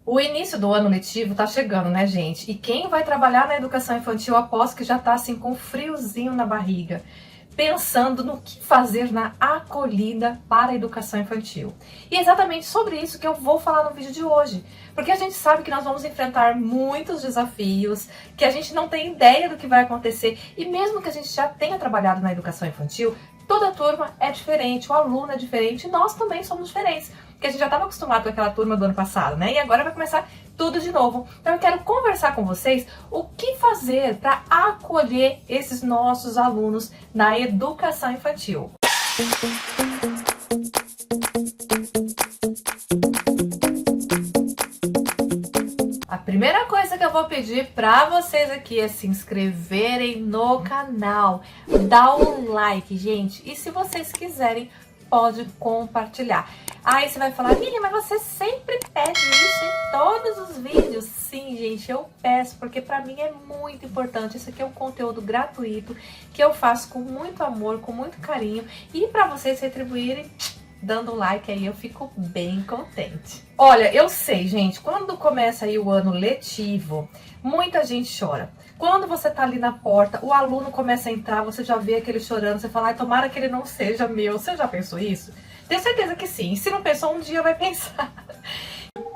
O início do ano letivo tá chegando, né, gente? E quem vai trabalhar na educação infantil, aposto que já tá assim com um friozinho na barriga, pensando no que fazer na acolhida para a educação infantil. E é exatamente sobre isso que eu vou falar no vídeo de hoje, porque a gente sabe que nós vamos enfrentar muitos desafios, que a gente não tem ideia do que vai acontecer, e mesmo que a gente já tenha trabalhado na educação infantil, toda turma é diferente, o aluno é diferente, e nós também somos diferentes. Porque a gente já estava acostumado com aquela turma do ano passado, né? E agora vai começar tudo de novo. Então eu quero conversar com vocês o que fazer para acolher esses nossos alunos na educação infantil. A primeira coisa que eu vou pedir para vocês aqui é se inscreverem no canal, dar um like, gente. E se vocês quiserem, pode compartilhar. Aí você vai falar, Miriam, mas você sempre pede isso em todos os vídeos. Sim, gente, eu peço, porque pra mim é muito importante. Isso aqui é um conteúdo gratuito, que eu faço com muito amor, com muito carinho. E pra vocês retribuírem, dando like aí, eu fico bem contente. Olha, eu sei, gente, quando começa aí o ano letivo, muita gente chora. Quando você tá ali na porta, o aluno começa a entrar, você já vê aquele chorando, você fala, ai, tomara que ele não seja meu. Você já pensou isso? Tenho certeza que sim. Se não pensou, um dia vai pensar.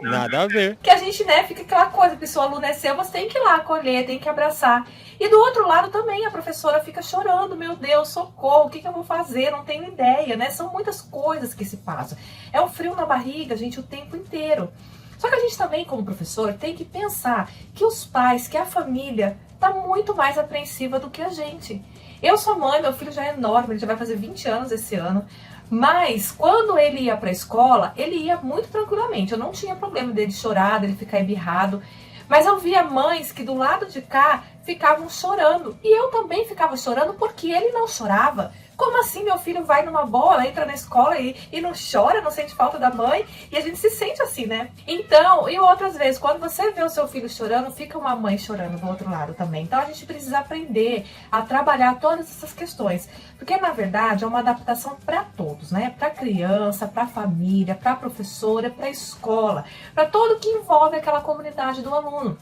Nada a ver. Que a gente, né, fica aquela coisa, porque se o aluno é seu, você tem que ir lá acolher, tem que abraçar. E do outro lado também, a professora fica chorando, meu Deus, socorro, o que eu vou fazer? Não tenho ideia, né? São muitas coisas que se passam. É um frio na barriga, gente, o tempo inteiro. Só que a gente também, como professor, tem que pensar que os pais, que a família tá muito mais apreensiva do que a gente. Eu sou mãe, meu filho já é enorme, ele já vai fazer 20 anos esse ano. Mas quando ele ia para a escola, ele ia muito tranquilamente. Eu não tinha problema dele chorar, dele ficar embirrado. Mas eu via mães que do lado de cá ficavam chorando. E eu também ficava chorando porque ele não chorava. Como assim meu filho vai numa bola, entra na escola e não chora, não sente falta da mãe? E a gente se sente assim, né? Então, e outras vezes, quando você vê o seu filho chorando, fica uma mãe chorando do outro lado também. Então a gente precisa aprender a trabalhar todas essas questões. Porque, na verdade, é uma adaptação para todos, né? Para a criança, para a família, para a professora, para a escola, para tudo que envolve aquela comunidade do aluno.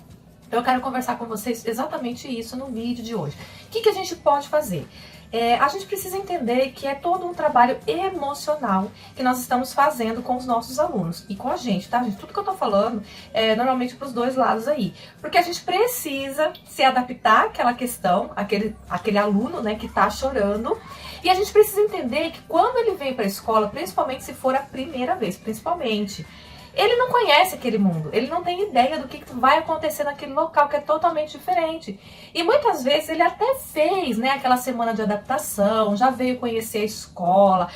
Então eu quero conversar com vocês exatamente isso no vídeo de hoje. O que a gente pode fazer? A gente precisa entender que é todo um trabalho emocional que nós estamos fazendo com os nossos alunos e com a gente, tá, gente? Tudo que eu tô falando é normalmente para os dois lados aí, porque a gente precisa se adaptar àquela questão, aquele aluno, né, que tá chorando, e a gente precisa entender que quando ele vem para a escola, principalmente se for a primeira vez, ele não conhece aquele mundo, ele não tem ideia do que vai acontecer naquele local, que é totalmente diferente. E muitas vezes ele até fez, né, aquela semana de adaptação, já veio conhecer a escola,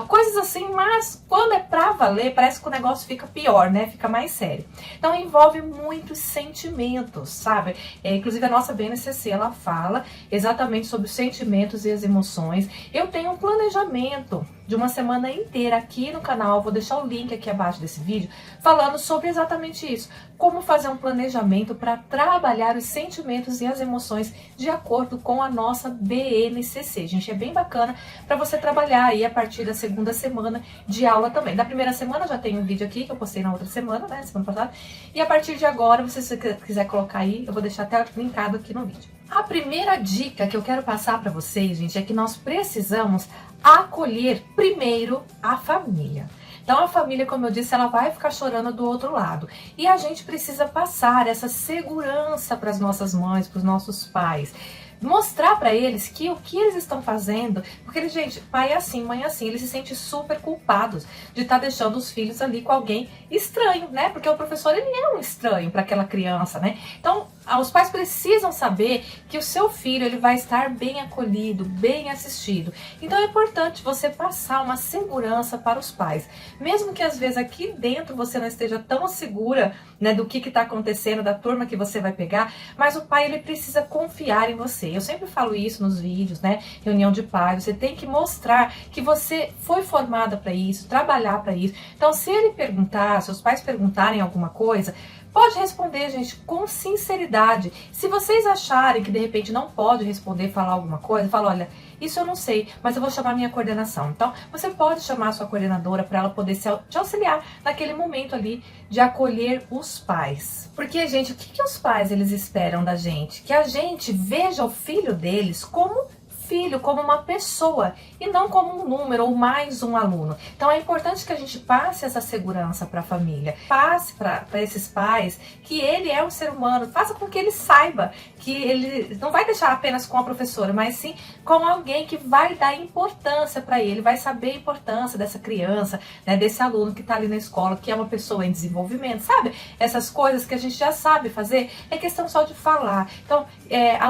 coisas assim, mas quando é pra valer, parece que o negócio fica pior, né, fica mais sério. Então envolve muitos sentimentos, sabe? Inclusive a nossa BNCC, ela fala exatamente sobre os sentimentos e as emoções. Eu tenho um planejamento de uma semana inteira aqui no canal, vou deixar o link aqui abaixo desse vídeo, falando sobre exatamente isso, como fazer um planejamento para trabalhar os sentimentos e as emoções de acordo com a nossa BNCC. Gente, é bem bacana para você trabalhar aí a partir da segunda semana de aula também. Da primeira semana já tem um vídeo aqui que eu postei na outra semana, né, semana passada, e a partir de agora, se você quiser colocar aí, eu vou deixar até linkado aqui no vídeo. A primeira dica que eu quero passar para vocês, gente, é que nós precisamos acolher primeiro a família. Então a família, como eu disse, ela vai ficar chorando do outro lado. E a gente precisa passar essa segurança para as nossas mães, para os nossos pais. Mostrar para eles que o que eles estão fazendo, porque, gente, pai é assim, mãe é assim, eles se sentem super culpados de estar deixando os filhos ali com alguém estranho, né? Porque o professor, ele é um estranho para aquela criança, né? Então, os pais precisam saber que o seu filho, ele vai estar bem acolhido, bem assistido. Então é importante você passar uma segurança para os pais. Mesmo que às vezes aqui dentro você não esteja tão segura, né, do que está acontecendo, da turma que você vai pegar, mas o pai, ele precisa confiar em você. Eu sempre falo isso nos vídeos, né? Reunião de pais, você tem que mostrar que você foi formada para isso, trabalhar para isso. Então, se ele perguntar, se os pais perguntarem alguma coisa, Pode responder, gente, com sinceridade. Se vocês acharem que de repente não pode responder, falar alguma coisa, fala, olha, isso eu não sei, mas eu vou chamar minha coordenação. Então, você pode chamar a sua coordenadora para ela poder te auxiliar naquele momento ali de acolher os pais. Porque, gente, o que os pais eles esperam da gente? Que a gente veja o filho deles como filho, como uma pessoa e não como um número ou mais um aluno. Então é importante que a gente passe essa segurança para a família, passe para esses pais que ele é um ser humano, faça com que ele saiba que ele não vai deixar apenas com a professora, mas sim com alguém que vai dar importância para ele, vai saber a importância dessa criança, né, desse aluno que está ali na escola, que é uma pessoa em desenvolvimento, sabe? Essas coisas que a gente já sabe fazer, é questão só de falar. Então,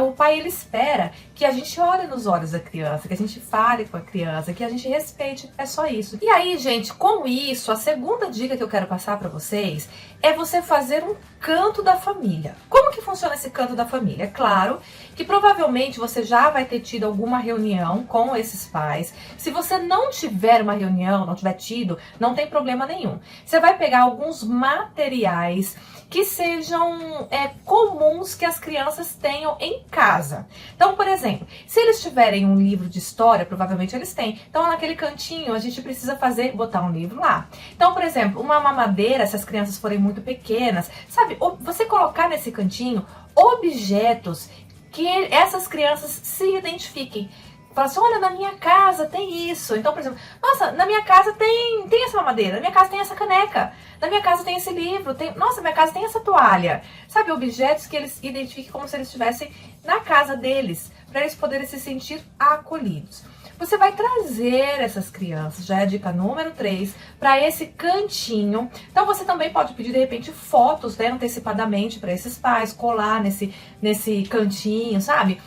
o pai, ele espera que a gente olhe nos olhos da criança, que a gente fale com a criança, que a gente respeite, é só isso. E aí, gente, com isso, a segunda dica que eu quero passar para vocês é você fazer um canto da família. Como que funciona esse canto da família? É claro que provavelmente você já vai ter tido alguma reunião com esses pais. Se você não tiver uma reunião, não tiver tido, não tem problema nenhum. Você vai pegar alguns materiais que sejam comuns que as crianças tenham em casa. Então, por exemplo, se eles tiverem um livro de história, provavelmente eles têm. Então, naquele cantinho, a gente precisa botar um livro lá. Então, por exemplo, uma mamadeira, se as crianças forem muito pequenas, sabe? Você colocar nesse cantinho objetos que essas crianças se identifiquem. Fala assim, olha, na minha casa tem isso. Então, por exemplo, nossa, na minha casa tem essa mamadeira, na minha casa tem essa caneca, na minha casa tem esse livro, nossa, na minha casa tem essa toalha. Sabe, objetos que eles identifiquem como se eles estivessem na casa deles, para eles poderem se sentir acolhidos. Você vai trazer essas crianças, já é a dica número 3, para esse cantinho. Então você também pode pedir, de repente, fotos, né, antecipadamente para esses pais, colar nesse cantinho, sabe?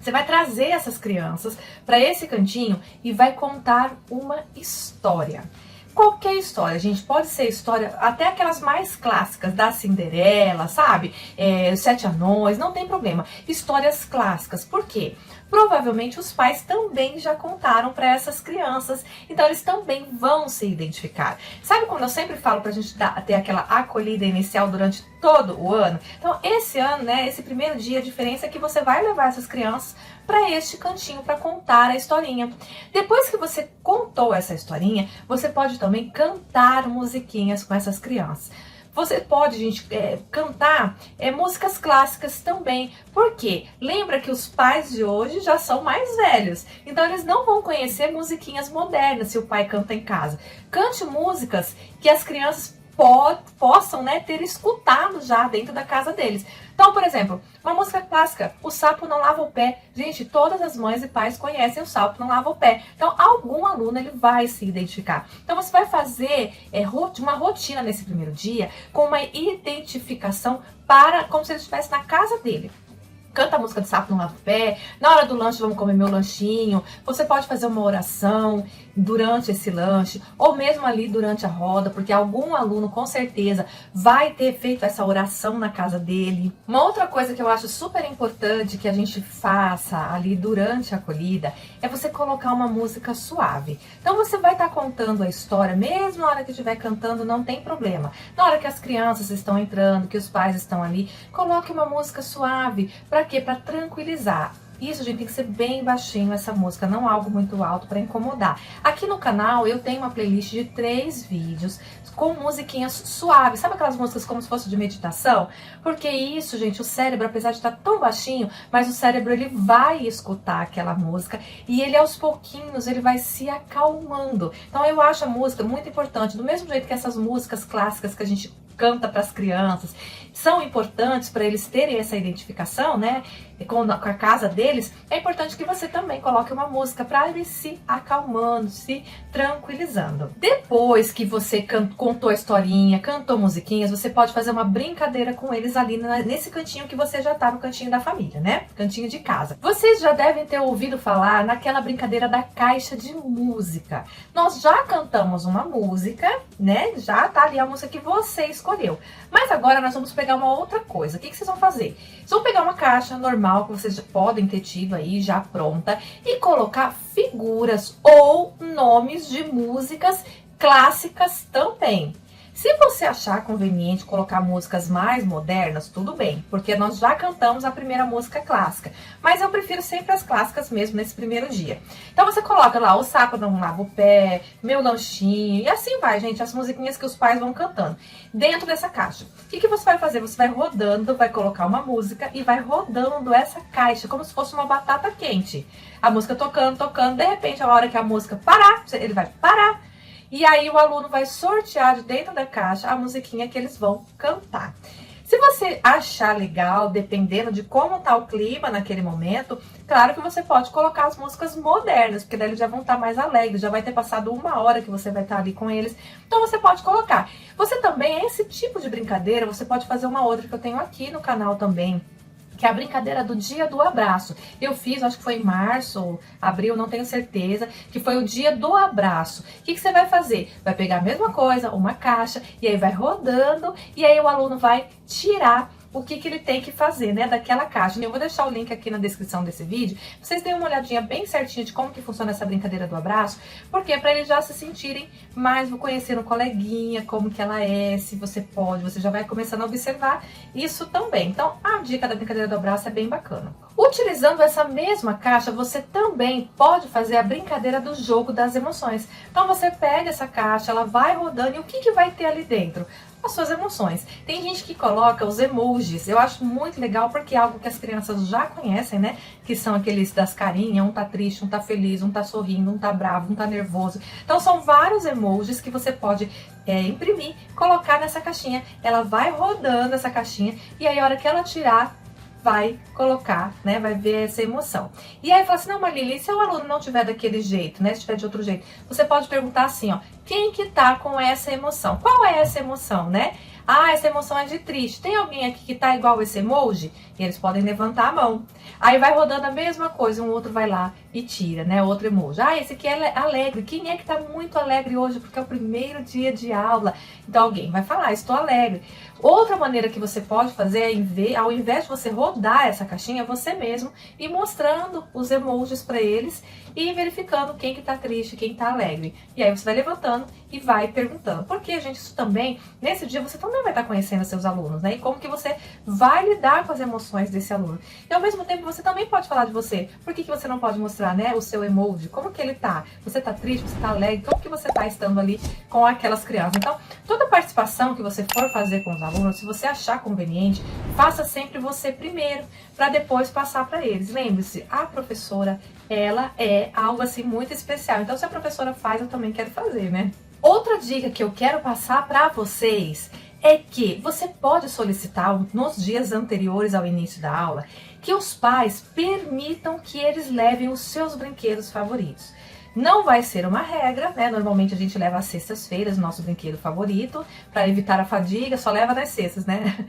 Você vai trazer essas crianças para esse cantinho e vai contar uma história. Qualquer história, gente, pode ser história, até aquelas mais clássicas, da Cinderela, sabe? Os Sete Anões, não tem problema. Histórias clássicas, por quê? Provavelmente os pais também já contaram para essas crianças, então eles também vão se identificar. Sabe quando eu sempre falo pra gente ter aquela acolhida inicial durante todo o ano? Então esse ano, né, esse primeiro dia, a diferença é que você vai levar essas crianças para este cantinho para contar a historinha. Depois que você contou essa historinha, você pode também cantar musiquinhas com essas crianças. Você pode, gente, cantar músicas clássicas também. Por quê? Lembra que os pais de hoje já são mais velhos. Então, eles não vão conhecer musiquinhas modernas se o pai canta em casa. Cante músicas que as crianças possam, né, ter escutado já dentro da casa deles. Então, por exemplo, uma música clássica, O Sapo Não Lava o Pé. Gente, todas as mães e pais conhecem O Sapo Não Lava o Pé. Então, algum aluno ele vai se identificar. Então, você vai fazer uma rotina nesse primeiro dia com uma identificação como se ele estivesse na casa dele. Canta a música do Sapo Não Lava o Pé. Na hora do lanche, vamos comer meu lanchinho. Você pode fazer uma oração durante esse lanche, ou mesmo ali durante a roda, porque algum aluno com certeza vai ter feito essa oração na casa dele. Uma outra coisa que eu acho super importante que a gente faça ali durante a acolhida é você colocar uma música suave. Então você vai estar contando a história, mesmo na hora que estiver cantando, não tem problema. Na hora que as crianças estão entrando, que os pais estão ali, coloque uma música suave. Para quê? Para tranquilizar. Isso, gente, tem que ser bem baixinho essa música, não algo muito alto para incomodar. Aqui no canal eu tenho uma playlist de 3 vídeos com musiquinhas suaves. Sabe aquelas músicas como se fosse de meditação? Porque isso, gente, o cérebro, apesar de estar tão baixinho, mas o cérebro ele vai escutar aquela música e ele aos pouquinhos ele vai se acalmando. Então eu acho a música muito importante, do mesmo jeito que essas músicas clássicas que a gente canta para as crianças são importantes para eles terem essa identificação, né, com a casa deles, é importante que você também coloque uma música para eles se acalmando, se tranquilizando. Depois que você contou a historinha, cantou musiquinhas, você pode fazer uma brincadeira com eles ali nesse cantinho que você já tá no cantinho da família, né? Cantinho de casa. Vocês já devem ter ouvido falar naquela brincadeira da caixa de música. Nós já cantamos uma música, né? Já tá ali a música que você escolheu. Mas agora nós vamos pegar uma outra coisa. O que vocês vão fazer? Vocês vão pegar uma caixa normal que vocês podem ter tido aí já pronta e colocar figuras ou nomes de músicas clássicas também. Se você achar conveniente colocar músicas mais modernas, tudo bem, porque nós já cantamos a primeira música clássica, mas eu prefiro sempre as clássicas mesmo nesse primeiro dia. Então você coloca lá O Sapo Não Lava o Pé, Meu Lanchinho, e assim vai, gente, as musiquinhas que os pais vão cantando dentro dessa caixa. O que você vai fazer? Você vai rodando, vai colocar uma música e vai rodando essa caixa como se fosse uma batata quente. A música tocando, tocando, de repente, a hora que a música parar, ele vai parar. E aí o aluno vai sortear de dentro da caixa a musiquinha que eles vão cantar. Se você achar legal, dependendo de como está o clima naquele momento, claro que você pode colocar as músicas modernas, porque daí eles já vão estar mais alegres, já vai ter passado 1 hora que você vai estar ali com eles. Então você pode colocar. Você também, esse tipo de brincadeira, você pode fazer uma outra que eu tenho aqui no canal também, que é a brincadeira do dia do abraço. Eu fiz, acho que foi em março ou abril, não tenho certeza, que foi o dia do abraço. O que você vai fazer? Vai pegar a mesma coisa, uma caixa, e aí vai rodando, e aí o aluno vai tirar o que ele tem que fazer, né, daquela caixa. Eu vou deixar o link aqui na descrição desse vídeo, pra vocês deem uma olhadinha bem certinha de como que funciona essa brincadeira do abraço, porque é para eles já se sentirem mais, conhecendo o coleguinha, como que ela é, se você pode, você já vai começando a observar isso também. Então, a dica da brincadeira do abraço é bem bacana. Utilizando essa mesma caixa, você também pode fazer a brincadeira do jogo das emoções. Então, você pega essa caixa, ela vai rodando, e o que vai ter ali dentro? As suas emoções. Tem gente que coloca os emojis, eu acho muito legal porque é algo que as crianças já conhecem, né? Que são aqueles das carinhas, um tá triste, um tá feliz, um tá sorrindo, um tá bravo, um tá nervoso. Então são vários emojis que você pode imprimir, colocar nessa caixinha, ela vai rodando essa caixinha e aí a hora que ela tirar, vai colocar, né, vai ver essa emoção. E aí fala assim, não, Marília, e se o aluno não tiver daquele jeito, né, se tiver de outro jeito? Você pode perguntar assim, ó, quem que tá com essa emoção? Qual é essa emoção, né? Ah, essa emoção é de triste. Tem alguém aqui que tá igual esse emoji? E eles podem levantar a mão. Aí vai rodando a mesma coisa, um outro vai lá e tira, né, outro emoji. Ah, esse aqui é alegre. Quem é que tá muito alegre hoje? Porque é o primeiro dia de aula. Então alguém vai falar, estou alegre. Outra maneira que você pode fazer é, ao invés de você rodar essa caixinha, você mesmo ir mostrando os emojis para eles e verificando quem que tá triste, quem tá alegre. E aí você vai levantando e vai perguntando. Porque, gente, isso também, nesse dia você também vai estar conhecendo seus alunos, né? E como que você vai lidar com as emoções desse aluno. E ao mesmo tempo você também pode falar de você. Por que você não pode mostrar, né, o seu emoji? Como que ele tá? Você tá triste, você tá alegre? Como que você tá estando ali com aquelas crianças? Então, toda participação que você for fazer com os alunos, se você achar conveniente, faça sempre você primeiro, para depois passar para eles. Lembre-se, a professora, ela é algo assim muito especial. Então, se a professora faz, eu também quero fazer, né? Outra dica que eu quero passar para vocês é que você pode solicitar nos dias anteriores ao início da aula que os pais permitam que eles levem os seus brinquedos favoritos. Não vai ser uma regra, né? Normalmente a gente leva às sextas-feiras o nosso brinquedo favorito, para evitar a fadiga, só leva nas sextas, né?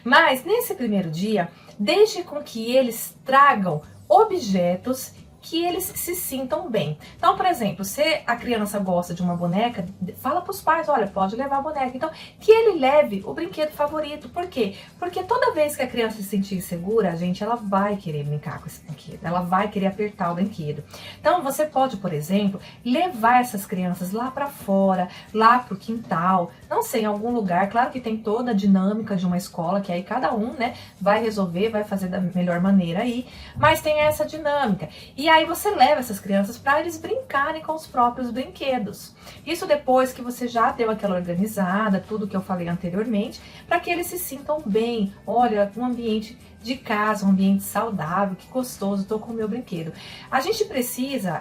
Mas nesse primeiro dia, deixe com que eles tragam objetos que eles se sintam bem. Então, por exemplo, se a criança gosta de uma boneca, fala para os pais, olha, pode levar a boneca. Então, que ele leve o brinquedo favorito. Por quê? Porque toda vez que a criança se sentir insegura, gente, ela vai querer brincar com esse brinquedo. Ela vai querer apertar o brinquedo. Então, você pode, por exemplo, levar essas crianças lá para fora, lá pro quintal, não sei, em algum lugar. Claro que tem toda a dinâmica de uma escola, que aí cada um, né, vai resolver, vai fazer da melhor maneira aí, mas tem essa dinâmica. E aí você leva essas crianças para eles brincarem com os próprios brinquedos. Isso depois que você já deu aquela organizada, tudo que eu falei anteriormente, para que eles se sintam bem. Olha, um ambiente de casa, um ambiente saudável, que gostoso, estou com o meu brinquedo. A gente precisa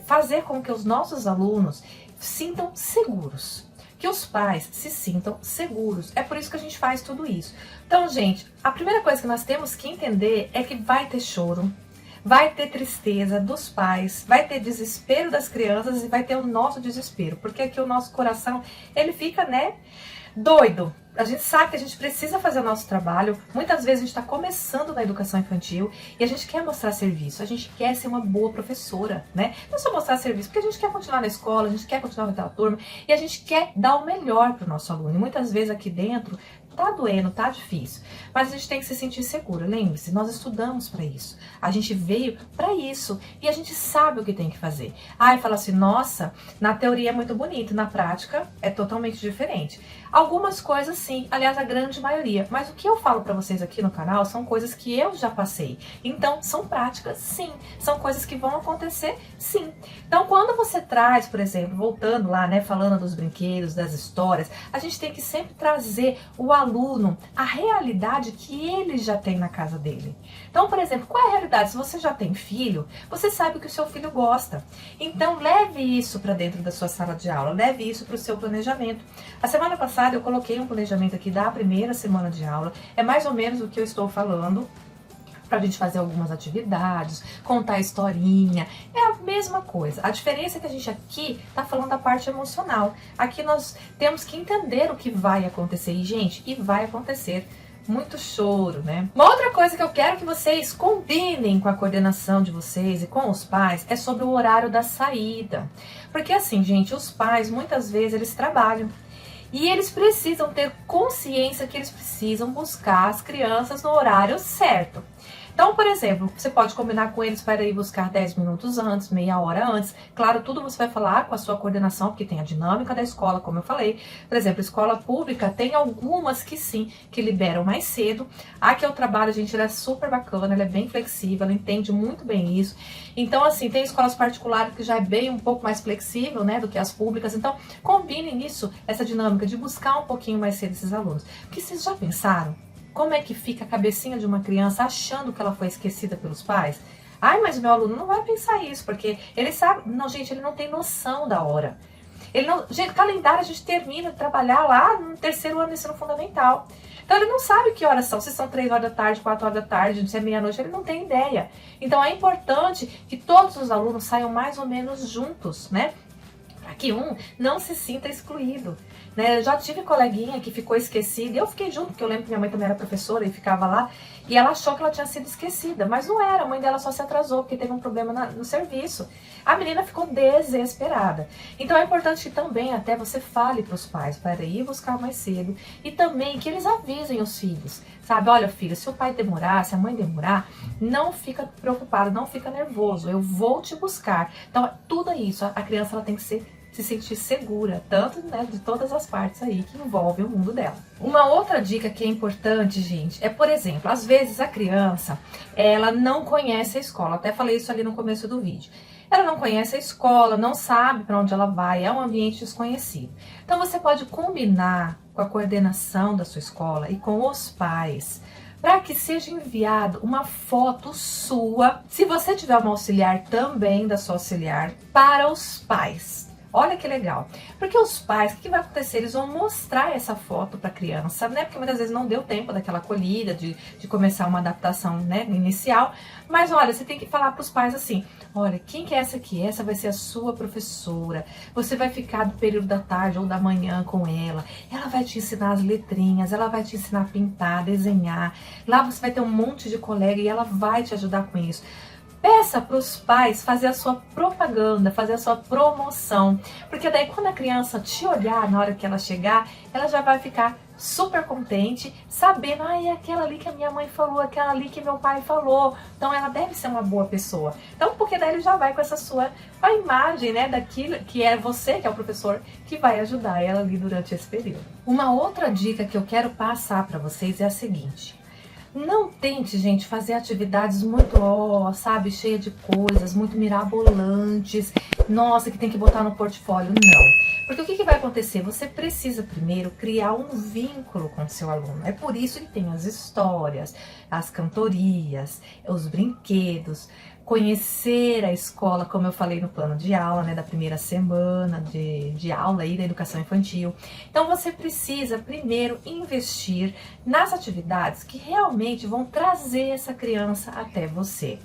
fazer com que os nossos alunos sintam seguros. Que os pais se sintam seguros. É por isso que a gente faz tudo isso. Então, gente, a primeira coisa que nós temos que entender é que vai ter choro, vai ter tristeza dos pais, vai ter desespero das crianças e vai ter o nosso desespero, porque aqui o nosso coração, ele fica, né, doido. A gente sabe que a gente precisa fazer o nosso trabalho. Muitas vezes a gente está começando na educação infantil e a gente quer mostrar serviço, a gente quer ser uma boa professora, né? Não só mostrar serviço, porque a gente quer continuar na escola, a gente quer continuar naquela turma e a gente quer dar o melhor para o nosso aluno. E muitas vezes aqui dentro tá doendo, tá difícil, mas a gente tem que se sentir seguro. Lembre-se, nós estudamos para isso, a gente veio para isso e a gente sabe o que tem que fazer. Aí fala assim, nossa, na teoria é muito bonito, na prática é totalmente diferente. Algumas coisas sim, aliás, a grande maioria. Mas o que eu falo pra vocês aqui no canal são coisas que eu já passei. Então, são práticas sim, são coisas que vão acontecer sim. Então, quando você traz, por exemplo, voltando lá, né, falando dos brinquedos, das histórias, a gente tem que sempre trazer o aluno a realidade que ele já tem na casa dele. Então, por exemplo, qual é a realidade? Se você já tem filho, você sabe o que o seu filho gosta. Então, leve isso para dentro da sua sala de aula, leve isso para o seu planejamento. A semana passada eu coloquei um planejamento aqui da primeira semana de aula, é mais ou menos o que eu estou falando, para a gente fazer algumas atividades, contar historinha, é a mesma coisa. A diferença é que a gente aqui tá falando da parte emocional. Aqui nós temos que entender o que vai acontecer. E, gente, e vai acontecer muito choro, né? Uma outra coisa que eu quero que vocês combinem com a coordenação de vocês e com os pais é sobre o horário da saída. Porque assim, gente, os pais muitas vezes eles trabalham. E eles precisam ter consciência que eles precisam buscar as crianças no horário certo. Então, por exemplo, você pode combinar com eles para ir buscar 10 minutos antes, meia hora antes. Claro, tudo você vai falar com a sua coordenação, porque tem a dinâmica da escola, como eu falei. Por exemplo, escola pública tem algumas que sim, que liberam mais cedo. A que eu trabalho, gente, ela é super bacana, ela é bem flexível, ela entende muito bem isso. Então, assim, tem escolas particulares que já é bem um pouco mais flexível, né, do que as públicas. Então, combinem isso, essa dinâmica de buscar um pouquinho mais cedo esses alunos. Porque vocês já pensaram? Como é que fica a cabecinha de uma criança achando que ela foi esquecida pelos pais? Ai, mas o meu aluno não vai pensar isso, porque ele sabe... Não, gente, ele não tem noção da hora. Ele não... Gente, calendário a gente termina de trabalhar lá no terceiro ano do ensino fundamental. Então ele não sabe que horas são, se são 3 horas da tarde, 4 horas da tarde, se é meia-noite, ele não tem ideia. Então é importante que todos os alunos saiam mais ou menos juntos, né? Para que um não se sinta excluído. Né? Eu já tive coleguinha que ficou esquecida, e eu fiquei junto, porque eu lembro que minha mãe também era professora e ficava lá, e ela achou que ela tinha sido esquecida, mas não era, a mãe dela só se atrasou, porque teve um problema no serviço. A menina ficou desesperada. Então é importante que também até você fale para os pais, para ir buscar mais cedo, e também que eles avisem os filhos, sabe? Olha, filho, se o pai demorar, se a mãe demorar, não fica preocupado, não fica nervoso, eu vou te buscar. Então tudo isso, a criança ela tem que se sentir segura, tanto, né, de todas as partes aí que envolvem o mundo dela. Uma outra dica que é importante, gente, é, por exemplo, às vezes a criança, ela não conhece a escola, até falei isso ali no começo do vídeo. Ela não conhece a escola, não sabe para onde ela vai, é um ambiente desconhecido. Então você pode combinar com a coordenação da sua escola e com os pais, para que seja enviado uma foto sua, se você tiver uma auxiliar também da sua auxiliar, para os pais. Olha que legal, porque os pais, o que vai acontecer? Eles vão mostrar essa foto para a criança, né? Porque muitas vezes não deu tempo daquela acolhida, de começar uma adaptação, né, inicial. Mas olha, você tem que falar para os pais assim, olha, quem que é essa aqui? Essa vai ser a sua professora. Você vai ficar do período da tarde ou da manhã com ela. Ela vai te ensinar as letrinhas, ela vai te ensinar a pintar, desenhar. Lá você vai ter um monte de colega e ela vai te ajudar com isso. Peça para os pais fazer a sua propaganda, fazer a sua promoção, porque daí quando a criança te olhar na hora que ela chegar, ela já vai ficar super contente, sabendo, é aquela ali que a minha mãe falou, aquela ali que meu pai falou, então ela deve ser uma boa pessoa. Então, porque daí ele já vai com essa sua a imagem, né, daquilo que é você, que é o professor, que vai ajudar ela ali durante esse período. Uma outra dica que eu quero passar para vocês é a seguinte: não tente, gente, fazer atividades muito, sabe, cheia de coisas, muito mirabolantes, nossa, que tem que botar no portfólio, não. Porque o que vai acontecer? Você precisa primeiro criar um vínculo com o seu aluno. É por isso que tem as histórias, as cantorias, os brinquedos, conhecer a escola, como eu falei no plano de aula, né, da primeira semana de aula aí da educação infantil. Então você precisa primeiro investir nas atividades que realmente vão trazer essa criança até você.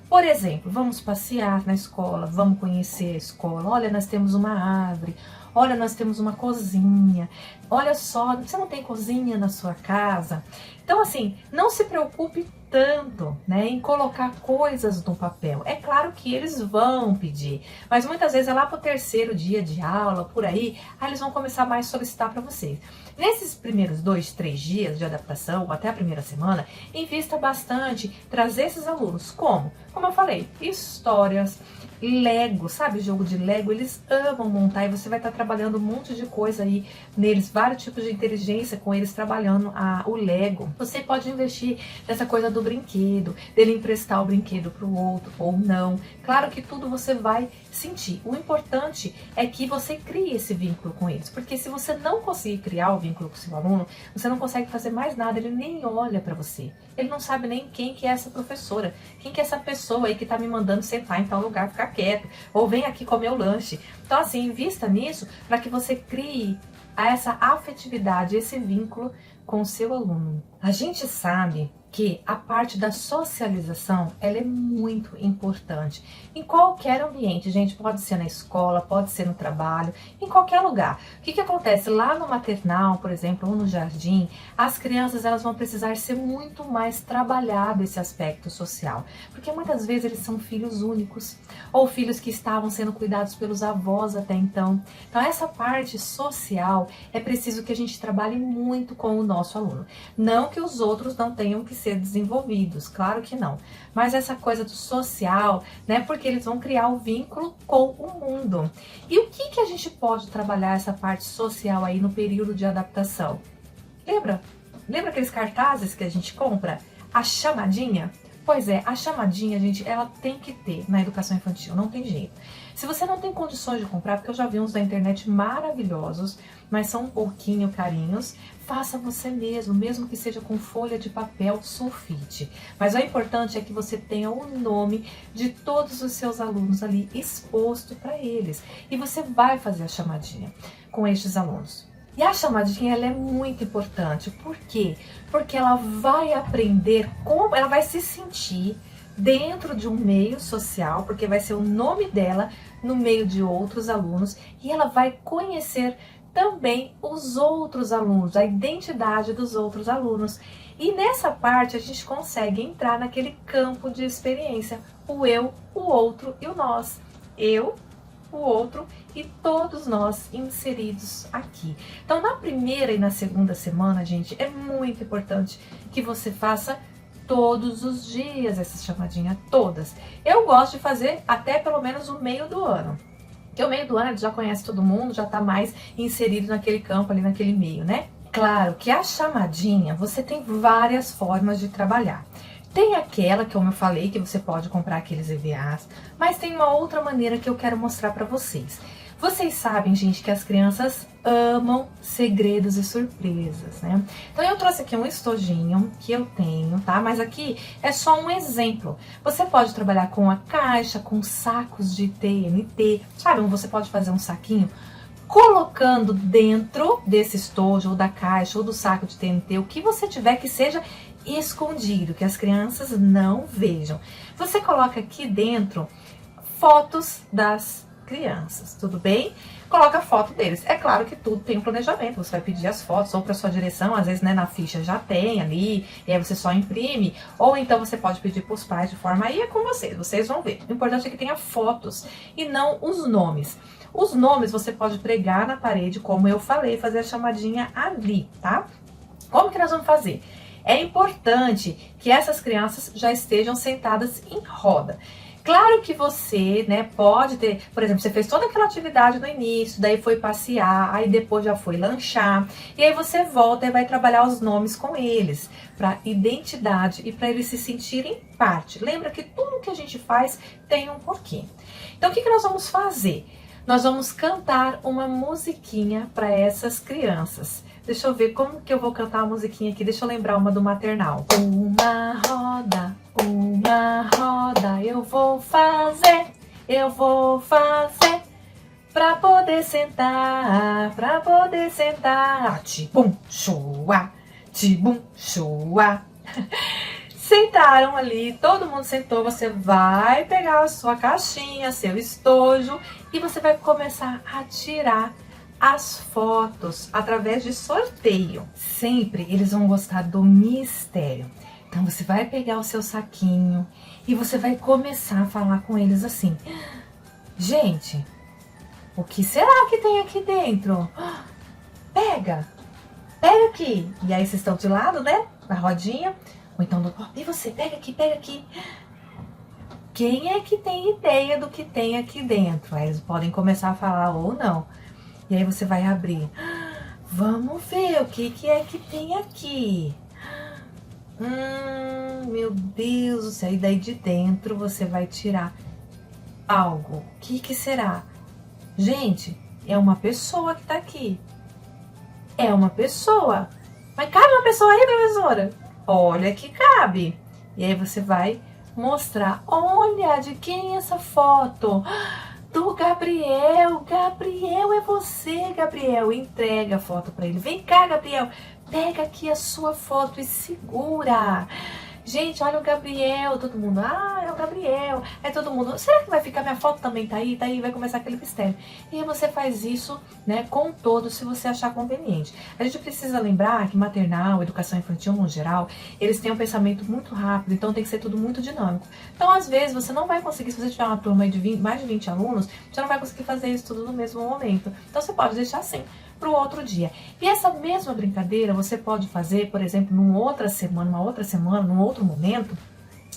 Por exemplo, vamos passear na escola, vamos conhecer a escola, olha, nós temos uma árvore, olha, nós temos uma cozinha, olha só, você não tem cozinha na sua casa? Então, assim, não se preocupe tanto, né, em colocar coisas no papel. É claro que eles vão pedir, mas muitas vezes é lá para o terceiro dia de aula, por aí eles vão começar mais a solicitar para vocês. Nesses primeiros 2, 3 dias de adaptação, até a primeira semana, invista bastante, trazer esses alunos. Como? Como eu falei, histórias, Lego, sabe, jogo de Lego, eles amam montar e você vai estar trabalhando um monte de coisa aí neles, vários tipos de inteligência com eles trabalhando o Lego. Você pode investir nessa coisa do brinquedo, dele emprestar o brinquedo para o outro ou não. Claro que tudo você vai sentir. O importante é que você crie esse vínculo com eles, porque se você não conseguir criar o vínculo com o seu aluno, você não consegue fazer mais nada, ele nem olha para você. Ele não sabe nem quem que é essa professora, quem que é essa pessoa aí que tá me mandando sentar em tal lugar, ficar quieto, ou vem aqui comer o lanche. Então assim, invista nisso para que você crie essa afetividade, esse vínculo com o seu aluno. A gente sabe que a parte da socialização, ela é muito importante em qualquer ambiente, gente, pode ser na escola, pode ser no trabalho, em qualquer lugar. O que acontece? Lá no maternal, por exemplo, ou no jardim, as crianças elas vão precisar ser muito mais trabalhado esse aspecto social, porque muitas vezes eles são filhos únicos, ou filhos que estavam sendo cuidados pelos avós até então. Então essa parte social é preciso que a gente trabalhe muito com o nosso aluno. Não que os outros não tenham que ser desenvolvidos, claro que não. Mas essa coisa do social, né? Porque eles vão criar o vínculo com o mundo. E o que a gente pode trabalhar essa parte social aí no período de adaptação? Lembra? Lembra aqueles cartazes que a gente compra? A chamadinha? Pois é, a chamadinha, gente, ela tem que ter na educação infantil, não tem jeito. Se você não tem condições de comprar, porque eu já vi uns da internet maravilhosos, mas são um pouquinho carinhos, faça você mesmo, mesmo que seja com folha de papel sulfite. Mas o importante é que você tenha o nome de todos os seus alunos ali exposto para eles. E você vai fazer a chamadinha com estes alunos. E a chamadinha ela é muito importante. Por quê? Porque ela vai aprender como ela vai se sentir dentro de um meio social, porque vai ser o nome dela no meio de outros alunos, e ela vai conhecer também os outros alunos, a identidade dos outros alunos. E nessa parte a gente consegue entrar naquele campo de experiência, o eu, o outro e o nós. Eu, o outro e todos nós inseridos aqui. Então, na primeira e na segunda semana, gente, é muito importante que você faça todos os dias essa chamadinha, todas. Eu gosto de fazer até pelo menos o meio do ano. Porque o meio do ano ele já conhece todo mundo, já tá mais inserido naquele campo ali, naquele meio, né? Claro que a chamadinha, você tem várias formas de trabalhar. Tem aquela, que como eu falei, que você pode comprar aqueles EVAs, mas tem uma outra maneira que eu quero mostrar para vocês. Vocês sabem, gente, que as crianças amam segredos e surpresas, né? Então eu trouxe aqui um estojinho que eu tenho, tá? Mas aqui é só um exemplo. Você pode trabalhar com a caixa, com sacos de TNT, sabe? Você pode fazer um saquinho colocando dentro desse estojo, ou da caixa, ou do saco de TNT, o que você tiver que seja escondido, que as crianças não vejam. Você coloca aqui dentro fotos das crianças, tudo bem? Coloca a foto deles. É claro que tudo tem um planejamento, você vai pedir as fotos ou para sua direção, às vezes, né, na ficha já tem ali, e aí você só imprime, ou então você pode pedir para os pais de forma aí, é com vocês vão ver. O importante é que tenha fotos e não os nomes. Os nomes você pode pregar na parede, como eu falei, fazer a chamadinha ali, tá? Como que nós vamos fazer? É importante que essas crianças já estejam sentadas em roda. Claro que você, né, pode ter, por exemplo, você fez toda aquela atividade no início, daí foi passear, aí depois já foi lanchar, e aí você volta e vai trabalhar os nomes com eles, para identidade e para eles se sentirem parte. Lembra que tudo que a gente faz tem um porquê. Então, o que nós vamos fazer? Nós vamos cantar uma musiquinha para essas crianças. Deixa eu ver como que eu vou cantar a musiquinha aqui. Deixa eu lembrar uma do maternal. Uma roda, eu vou fazer pra poder sentar, Tibum, chua, tibum, chua. Sentaram ali, todo mundo sentou, você vai pegar a sua caixinha, seu estojo, e você vai começar a tirar as fotos através de sorteio. Sempre eles vão gostar do mistério. Então você vai pegar o seu saquinho e você vai começar a falar com eles assim: gente, o que será que tem aqui dentro? Pega aqui. E aí vocês estão de lado, né? Na rodinha. Ou então, e você, pega aqui. Quem é que tem ideia do que tem aqui dentro? Aí eles podem começar a falar ou não. E aí você vai abrir. Vamos ver o que é que tem aqui. Meu Deus do céu. E daí de dentro você vai tirar algo. O que será? Gente, é uma pessoa que tá aqui. É uma pessoa. Mas cabe uma pessoa aí, professora? Olha que cabe. E aí você vai mostrar. Olha, de quem é essa foto? Do Gabriel. Gabriel, é você, Gabriel. Entrega a foto para ele. Vem cá, Gabriel. Pega aqui a sua foto e segura. Gente, olha o Gabriel. Todo mundo, é o Gabriel. Aí todo mundo, será que vai ficar minha foto também? Tá aí, vai começar aquele mistério. E aí você faz isso, né, com todos, se você achar conveniente. A gente precisa lembrar que maternal, educação infantil no geral, eles têm um pensamento muito rápido, então tem que ser tudo muito dinâmico. Então, às vezes, você não vai conseguir, se você tiver uma turma de mais de 20 alunos, você não vai conseguir fazer isso tudo no mesmo momento. Então, você pode deixar assim para o outro dia. E essa mesma brincadeira você pode fazer, por exemplo, numa outra semana, num outro momento.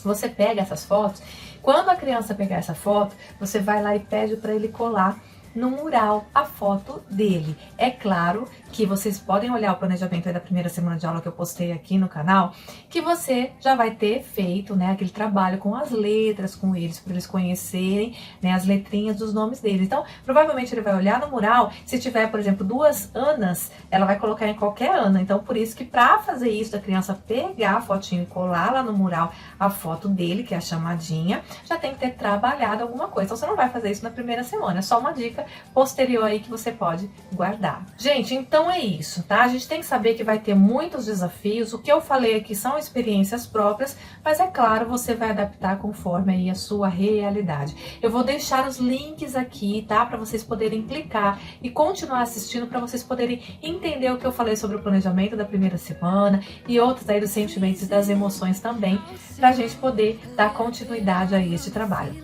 Você pega essas fotos, quando a criança pegar essa foto, você vai lá e pede para ele colar no mural a foto dele. É claro que vocês podem olhar o planejamento aí da primeira semana de aula que eu postei aqui no canal, que você já vai ter feito, né, aquele trabalho com as letras com eles, para eles conhecerem, né, as letrinhas dos nomes deles. Então, provavelmente ele vai olhar no mural, se tiver, por exemplo, 2 Anas, ela vai colocar em qualquer Ana. Então, por isso que para fazer isso, da criança pegar a fotinho e colar lá no mural a foto dele, que é a chamadinha, já tem que ter trabalhado alguma coisa. Então, você não vai fazer isso na primeira semana, é só uma dica posterior aí que você pode guardar. Gente, então é isso, tá? A gente tem que saber que vai ter muitos desafios. O que eu falei aqui são experiências próprias, mas é claro, você vai adaptar conforme aí a sua realidade. Eu vou deixar os links aqui, tá? Para vocês poderem clicar e continuar assistindo, para vocês poderem entender o que eu falei sobre o planejamento da primeira semana e outros aí dos sentimentos e das emoções também, pra gente poder dar continuidade a este trabalho.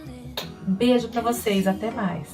Um beijo para vocês, até mais!